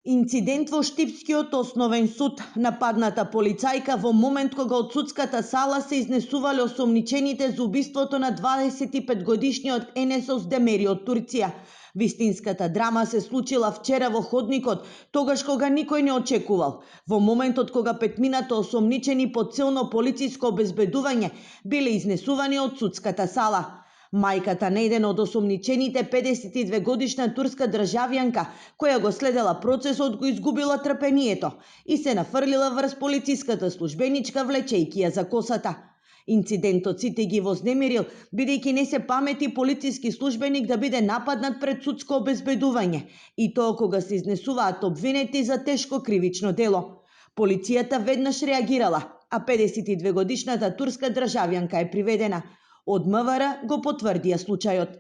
Инцидент во Штипскиот основен суд. Нападната полицајка во момент кога од судската сала се изнесувале осомничените за убиството на 25-годишниот Енес Демери од Турција. Вистинската драма се случила вчера во ходникот, тогаш кога никој не очекувал. Во моментот кога петмината осомничени под силно полициско обезбедување биле изнесувани од судската сала. Мајката на еден од осомничените, 52-годишна турска државјанка, која го следела процесот, го изгубила трпението и се нафрлила врз полициската службеничка влечејќи ја за косата. Инцидентот сите ги вознемирил, бидејќи не се памети полициски службеник да биде нападнат пред судско обезбедување, и тоа кога се изнесуваат обвинети за тешко кривично дело. Полицијата веднаш реагирала, а 52-годишната турска државјанка е приведена. Од МВР го потврдија случајот.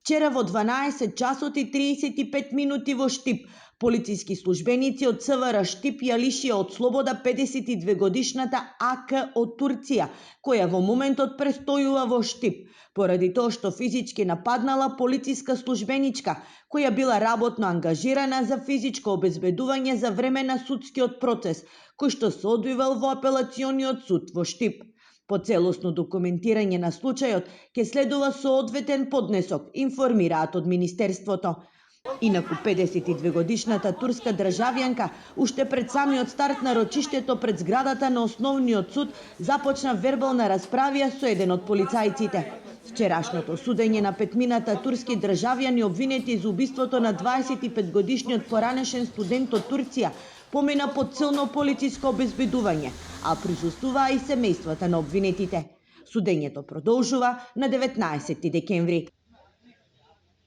Вчера во 12 часот и 35 минути во Штип, полициски службеници од СВР Штип ја лишија од слобода 52-годишната АК од Турција, која во моментот престојува во Штип, поради тоа што физички нападнала полициска службеничка, која била работно ангажирана за физичко обезбедување за време на судскиот процес, кој што се одвивал во апелациониот суд во Штип. По целосно документирање на случајот ќе следува соодветен поднесок, информираат од Министерството. Инаку 52-годишната турска државјанка уште пред самиот старт на рочиштето пред зградата на основниот суд започна вербална расправија со еден од полицајците. Вчерашното судење на петмината турски државјани обвинети за убиството на 25-годишниот поранешен студент од Турција помина под силно полициско обезбедување, а присуствуваа и семејствата на обвинетите. Судењето продолжува на 19 декември.